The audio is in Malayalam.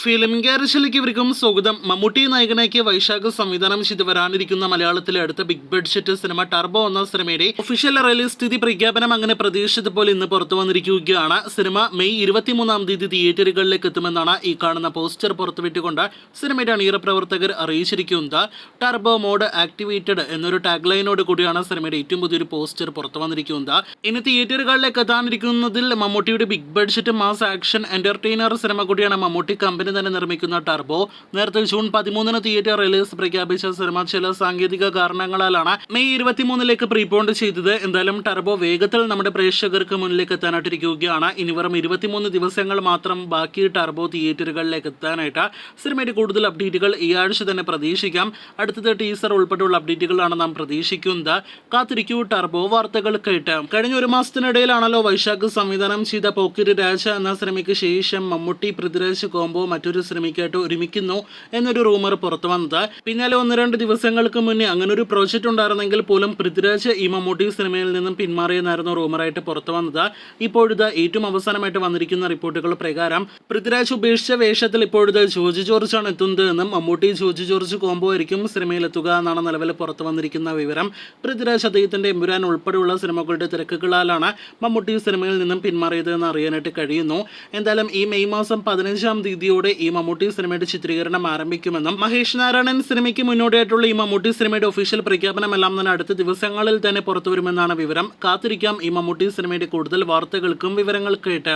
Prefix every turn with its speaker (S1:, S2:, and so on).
S1: ഫിലിം ഗാരേജിലേക്ക് ഇവർക്കും സ്വാഗതം. മമ്മൂട്ടി നായകനാക്കിയ വൈശാഖ് സംവിധാനം ചെയ്ത് വരാനിരിക്കുന്ന മലയാളത്തിലെ അടുത്ത ബിഗ് ബഡ്ജറ്റ് സിനിമ ടർബോ എന്ന സിനിമയുടെ ഒഫീഷ്യൽ റിലീസ് തീയതി പ്രഖ്യാപനം അങ്ങനെ പ്രതീക്ഷിച്ചതുപോലെ ഇന്ന് പുറത്തു വന്നിരിക്കുകയാണ്. സിനിമ മെയ് 23-ാം തീയതി തിയേറ്ററുകളിലേക്ക് എത്തുമെന്നാണ് ഈ കാണുന്ന പോസ്റ്റർ പുറത്തുവിട്ടുകൊണ്ട് സിനിമയുടെ അണിയറ പ്രവർത്തകർ അറിയിച്ചിരിക്കുന്നത്. ടർബോ മോഡ് ആക്ടിവേറ്റഡ് എന്നൊരു ടാഗ് ലൈനോട് കൂടിയാണ് സിനിമയുടെ ഏറ്റവും പുതിയൊരു പോസ്റ്റർ പുറത്തു വന്നിരിക്കുന്നത്. ഇനി തിയേറ്ററുകളിലേക്ക് എത്താനിരിക്കുന്നതിൽ മമ്മൂട്ടിയുടെ big budget mass action entertainer cinema കൂടിയാണ്. മമ്മൂട്ടി കമ്പനി തന്നെ നിർമ്മിക്കുന്ന ടർബോ നേരത്തെ ജൂൺ 13-ന് തിയേറ്റർ റിലീസ് പ്രഖ്യാപിച്ച സിനിമ ചില സാങ്കേതിക കാരണങ്ങളാലാണ് മെയ് 23-ലേക്ക് പ്രീപോണ്ട് ചെയ്തത്. എന്തായാലും ടർബോ വേഗത്തിൽ നമ്മുടെ പ്രേക്ഷകർക്ക് മുന്നിലേക്ക് എത്താനായിട്ടിരിക്കുകയാണ്. ഇനി വെറും 23 ദിവസങ്ങൾ മാത്രം ബാക്കി ടർബോ തിയേറ്ററുകളിലേക്ക് എത്താനായിട്ട്. സിനിമയുടെ കൂടുതൽ അപ്ഡേറ്റുകൾ ഈ ആഴ്ച തന്നെ പ്രതീക്ഷിക്കാം. അടുത്തത് ടീസർ ഉൾപ്പെടെയുള്ള അപ്ഡേറ്റുകളാണ് നാം പ്രതീക്ഷിക്കുന്നത്. കാത്തിരിക്കൂ ടർബോ വാർത്തകൾ കേട്ട്. കഴിഞ്ഞ ഒരു മാസത്തിനിടയിലാണല്ലോ വൈശാഖ് സംവിധാനം ചെയ്ത പോക്കിരി രാജ എന്ന സിനിമയ്ക്ക് ശേഷം മമ്മൂട്ടി പൃഥ്വിരാജ് കോംബോ മറ്റൊരു സിനിമയ്ക്കായിട്ട് ഒരുമിക്കുന്നു എന്നൊരു റൂമർ പുറത്തു വന്നത്. പിന്നാലെ 1-2 ദിവസങ്ങൾക്ക് മുന്നേ അങ്ങനെ ഒരു പ്രോജക്റ്റ് ഉണ്ടായിരുന്നെങ്കിൽ പോലും പൃഥ്വിരാജ് ഈ മമ്മൂട്ടി സിനിമയിൽ നിന്നും പിന്മാറിയെന്നായിരുന്നു റൂമറായിട്ട് പുറത്തു വന്നത്. ഇപ്പോഴത്തെ ഏറ്റവും അവസാനമായിട്ട് വന്നിരിക്കുന്ന റിപ്പോർട്ടുകൾ പ്രകാരം പൃഥ്വിരാജ് ഉപേക്ഷിച്ച വേഷത്തിൽ ഇപ്പോഴത്തെ ജോർജ് ജോർജ് ആണ് എത്തുന്നത് എന്നും മമ്മൂട്ടി ജോർജ് ജോർജ് കോംബോ ആയിരിക്കും സിനിമയിൽ എത്തുക എന്നാണ് നിലവിൽ പുറത്തു വന്നിരിക്കുന്ന വിവരം. പൃഥ്വിരാജ് അദ്ദേഹത്തിന്റെ എമ്പുരാൻ ഉൾപ്പെടെയുള്ള സിനിമകളുടെ തിരക്കുകളാലാണ് മമ്മൂട്ടി സിനിമയിൽ നിന്നും പിന്മാറിയത് എന്ന് അറിയാനായിട്ട് കഴിയുന്നു. എന്തായാലും ഈ മെയ് മാസം 15-ാം തീയതിയോടെ ഈ മമ്മൂട്ടി സിനിമയുടെ ചിത്രീകരണം ആരംഭിക്കുമെന്നും മഹേഷ് നാരായണൻ സിനിമയ്ക്ക് മുന്നോടിയായിട്ടുള്ള ഈ മമ്മൂട്ടി സിനിമയുടെ ഒഫീഷ്യൽ പ്രഖ്യാപനമെല്ലാം തന്നെ അടുത്ത ദിവസങ്ങളിൽ തന്നെ പുറത്തുവരുമെന്നാണ് വിവരം. കാത്തിരിക്കാം ഈ മമ്മൂട്ടി സിനിമയുടെ കൂടുതൽ വാർത്തകൾക്കും വിവരങ്ങൾ കേട്ട്.